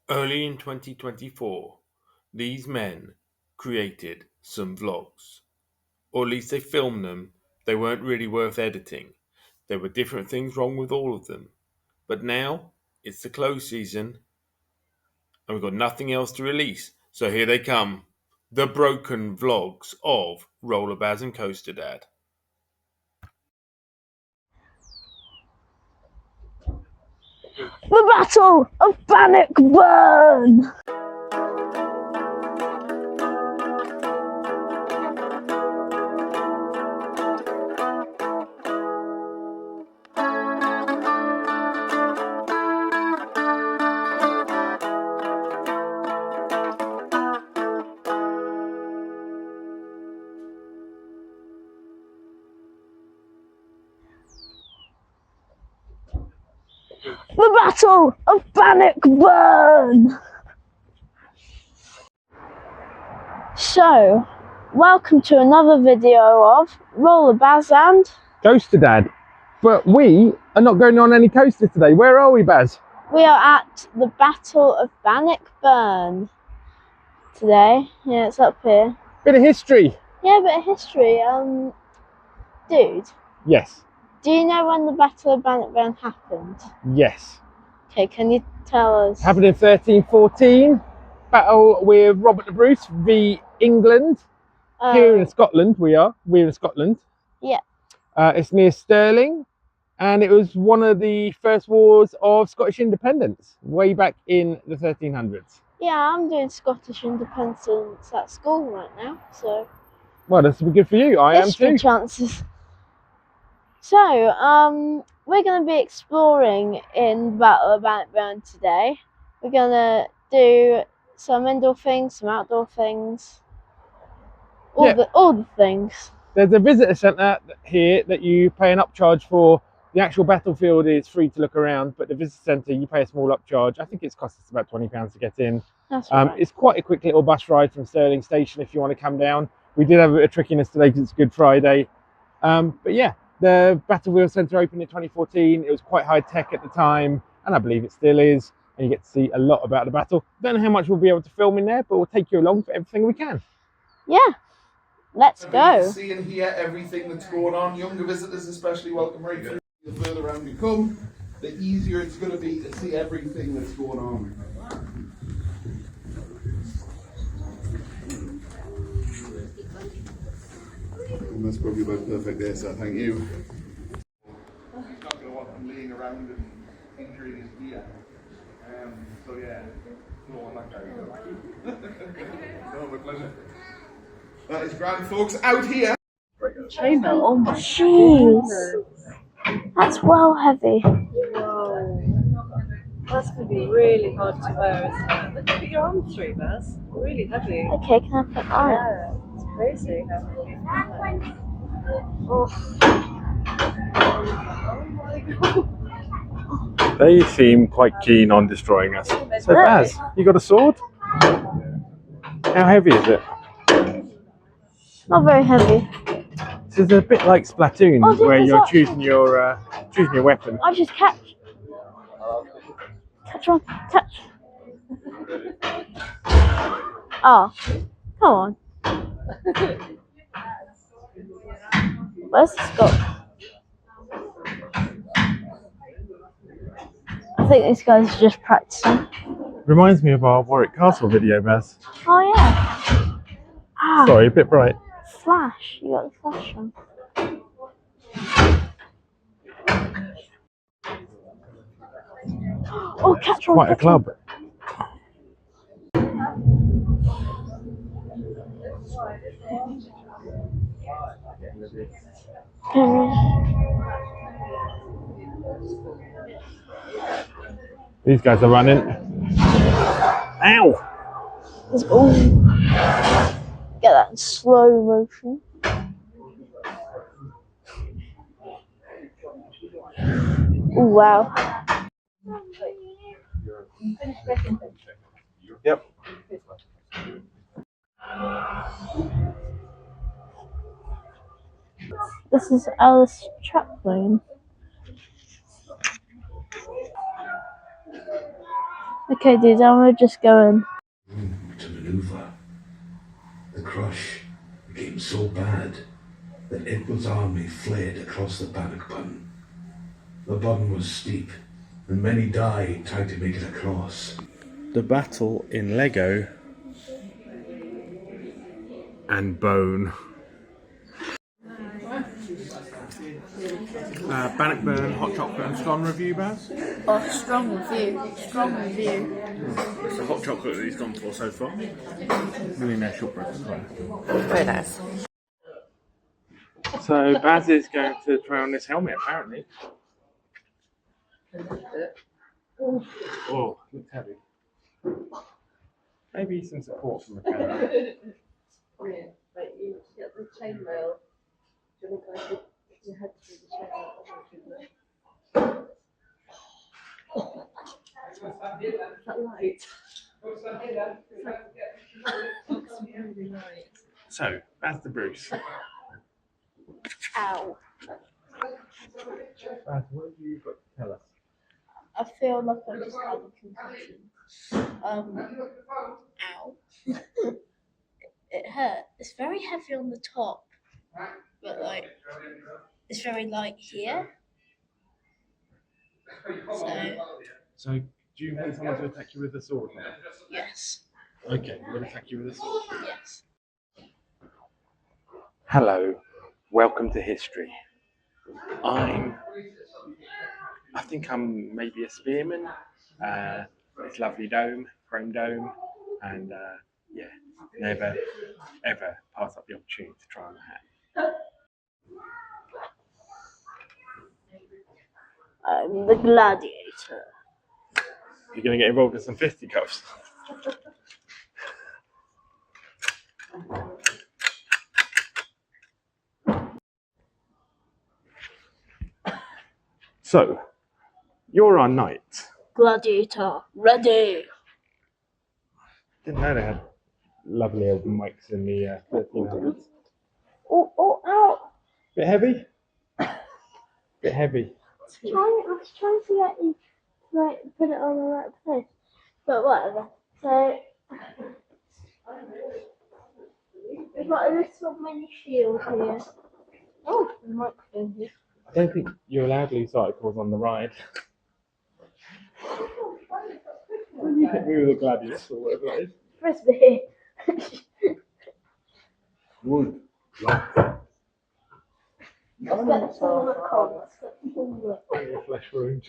Early in 2024, these men created some vlogs, or at least they filmed them. They weren't really worth editing. There were different things wrong with all of them. But now it's the close season and we've got nothing else to release. So here they come, the broken vlogs of Rollerbaz and Coaster Dad. The Battle of Bannockburn! The Battle of Bannockburn! So, welcome to another video of Rollerbaz and Coaster Dad. But we are not going on any coasters today. Where are we, Baz? we are at the Battle of Bannockburn today. Yeah, it's up here. Bit of history. Yeah, a bit of history. Dude, Yes. do you know when the Battle of Bannockburn happened? Yes. Okay, can you tell us? Happened in 1314. Battle with Robert the Bruce v England. Here in Scotland we are. We're in Scotland. Yeah. It's near Stirling. And it was one of the first wars of Scottish independence, way back in the 1300s. Yeah, I'm doing Scottish independence at school right now, so Well, this will be good for you. I am history too. chances. So, we're going to be exploring in Battle of Bannockburn today. We're going to do some indoor things, some outdoor things, all the things. There's a visitor centre here that you pay an upcharge for. The actual battlefield is free to look around, but the visitor centre you pay a small upcharge. I think it's cost us about £20 to get in. That's right. It's quite a quick little bus ride from Stirling station if you want to come down. We did have a bit of trickiness today because it's Good Friday. But yeah, the battlefield centre opened in 2014. It was quite high tech at the time, and I believe it still is. And you get to see a lot about the battle. Don't know how much we'll be able to film in there, but we'll take you along for everything we can. Yeah, let's go. See and hear everything that's going on. Younger visitors especially welcome right through. The further around you come, the easier it's going to be to see everything that's going on. And that's probably about perfect there, so thank you. He's not going to want them laying around and injuring his gear. So yeah, no one like that. No, my pleasure. That is grand, folks. Out here. Oh my jeez, that's well heavy. Whoa. That's going to be really hard to wear, isn't it? Put your arm through, Baz. Really heavy. Okay, can I put on? Yeah, it's crazy heavy. Oh. Oh my god. They seem quite keen on destroying us. So Baz, you got a sword? How heavy is it? Not very heavy. This is a bit like Splatoon, Oh, where you're there's choosing your weapon. I just catch one, catch. Oh, come on. Where's the scope? I think these guys are just practicing. Reminds me of our Warwick Castle video, Baz. Oh yeah. Ah, Sorry, a bit bright. flash. You got the flash on. Oh, catch one. Quite a club. These guys are running. Ow! Let's go. Get that in slow motion. Oh wow. Yep. This is Alice Chaplin. Okay, dude, I'm gonna just go in. To manoeuvre. The crush became so bad that Edward's army fled across the Bannockburn. The burn was steep, and many died trying to make it across. The battle in Lego and bone. Bannockburn hot chocolate and scone review, Baz? Oh, strong review. Strong review. It's the hot chocolate that he's gone for so far. Millionaire shortbread as well. Very nice. So Baz is going to try on this helmet apparently. Oh, looks heavy. Maybe some support from the camera. Brilliant. But you get the chainmail. Do you want to go you had to do the chainmail? Is that light? Looks really light. So, Baz the Bruce. Ow. Baz, what have you got to tell us? I feel like I just had a concussion. Ow. It hurt. It's very heavy on the top, but like, it's very light here. So, do you want someone to attack you with a sword now? Yes. Okay, we'll attack you with a sword. Yes. Hello, welcome to history. I think I'm maybe a spearman. This lovely dome, chrome dome, and yeah, never ever pass up the opportunity to try on the hat. I'm the gladiator. You're going to get involved in some fisticuffs. So, you're our knight. Gladiator, ready. Didn't know they had lovely old mics in the 1300s. Oh, ow. Bit heavy? Bit heavy. I was trying to get you to like, put it on the right place, but whatever. So, we've got a little mini shield here. Oh, the microphone here. I don't think you're allowed loose articles on the ride. You hit me with a gladius or whatever that is. Frisbee. Wood. Let's get some of the cold. Let's get some of Your flesh wound.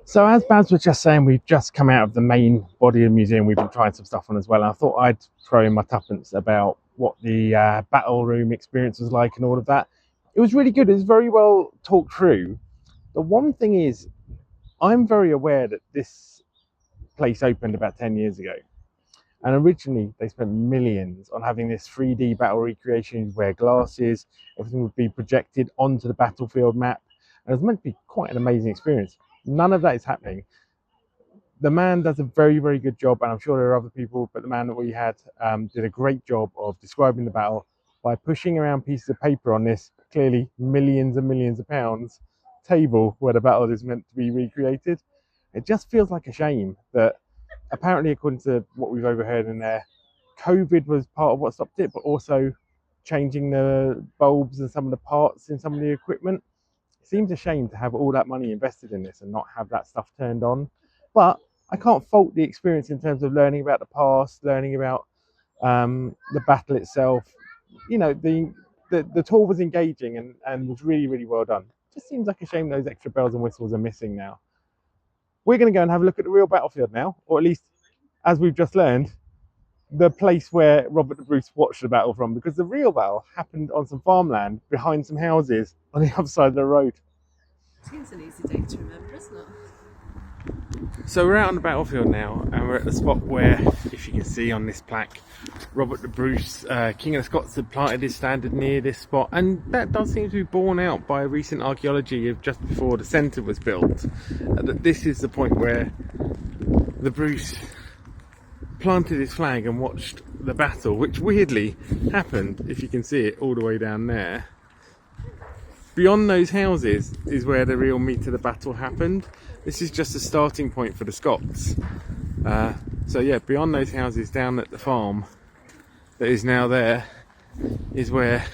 So as Baz was just saying, we've just come out of the main body of the museum. We've been trying some stuff on as well. And I thought I'd throw in my tuppence about what the battle room experience was like and all of that. It was really good. It was very well talked through. The one thing is, I'm very aware that this place opened about 10 years ago. And originally they spent millions on having this 3D battle recreation, wear glasses, everything would be projected onto the battlefield map. And it was meant to be quite an amazing experience. None of that is happening. The man does a very, very good job, and I'm sure there are other people, but the man that we had did a great job of describing the battle by pushing around pieces of paper on this, clearly millions and millions of pounds, table where the battle is meant to be recreated. It just feels like a shame that apparently, according to what we've overheard in there, COVID was part of what stopped it, but also changing the bulbs and some of the parts in some of the equipment. It seems a shame to have all that money invested in this and not have that stuff turned on. But I can't fault the experience in terms of learning about the past, learning about the battle itself. You know, the tour was engaging and was really, really well done. It just seems like a shame those extra bells and whistles are missing now. We're going to go and have a look at the real battlefield now, or at least, as we've just learned, the place where Robert the Bruce watched the battle from, because the real battle happened on some farmland behind some houses on the other side of the road. Seems an easy date to remember, isn't it? So we're out on the battlefield now, and we're at the spot where, if you can see on this plaque, Robert the Bruce, King of the Scots, had planted his standard near this spot, and that does seem to be borne out by recent archaeology of just before the centre was built, that this is the point where the Bruce planted his flag and watched the battle, which weirdly happened, if you can see it all the way down there. Beyond those houses is where the real meat of the battle happened. This is just a starting point for the Scots. So yeah, beyond those houses down at the farm that is now there is where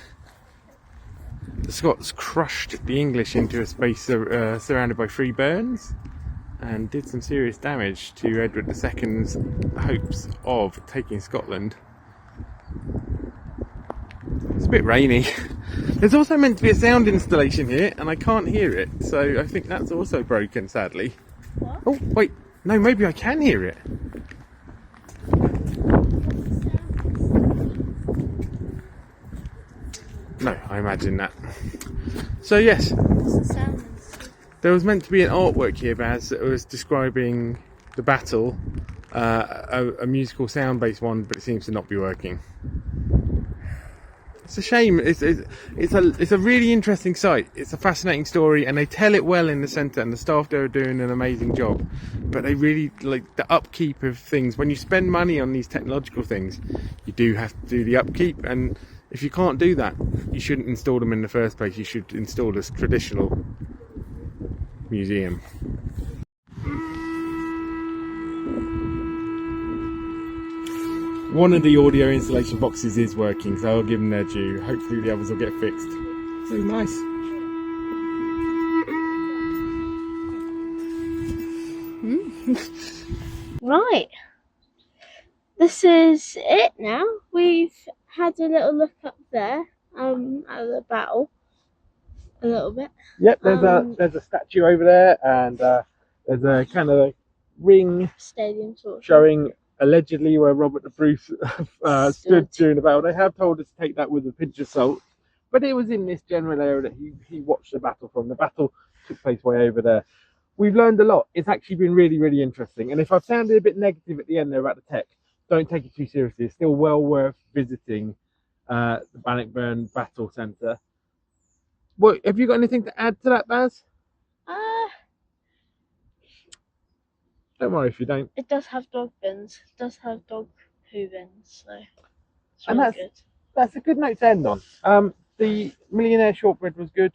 the Scots crushed the English into a space surrounded by 3 burns and did some serious damage to Edward II's hopes of taking Scotland. It's a bit rainy. There's also meant to be a sound installation here and I can't hear it, so I think that's also broken, sadly. What? Oh wait, no, maybe I can hear it. No, I imagine that. So yes, there was meant to be an artwork here, Baz, that was describing the battle, a musical sound-based one, but it seems to not be working. It's a shame. It's a really interesting site. It's a fascinating story, and they tell it well in the centre, and the staff there are doing an amazing job. But they really, like, the upkeep of things. When you spend money on these technological things, you do have to do the upkeep, and if you can't do that, you shouldn't install them in the first place. You should install this traditional museum. One of the audio installation boxes is working, so I'll give them their due. Hopefully the others will get fixed. So nice. Right. This is it now. We've had a little look up there at the battle a little bit. Yep, there's a statue over there, and there's a kind of ring Stadium sort of showing allegedly where Robert the Bruce stood during the battle. They have told us to take that with a pinch of salt, but it was in this general area that he watched the battle from. The battle took place way over there. We've learned a lot. It's actually been really, really interesting. And if I've sounded a bit negative at the end there about the tech, don't take it too seriously. It's still well worth visiting the Bannockburn Battle Centre. What, have you got anything to add to that, Baz? Don't worry if you don't. It does have dog bins. It does have dog poo bins, so it's And really good. That's a good note to end on. The Millionaire shortbread was good.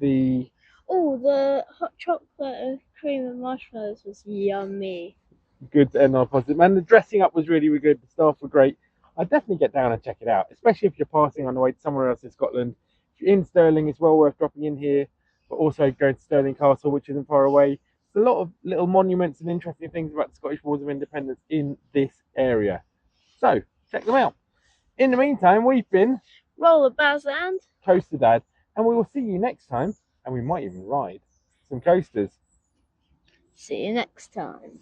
The hot chocolate with cream and marshmallows was yummy. Good to end on a positive. And the dressing up was really, really good. The staff were great. I'd definitely get down and check it out, especially if you're passing on the way to somewhere else in Scotland. If you're in Stirling, it's well worth dropping in here, but also going to Stirling Castle, which isn't far away. There's a lot of little monuments and interesting things about the Scottish Wars of Independence in this area. So, check them out. In the meantime, we've been Roller Baz and Coaster Dad, and we will see you next time, and we might even ride some coasters. see you next time.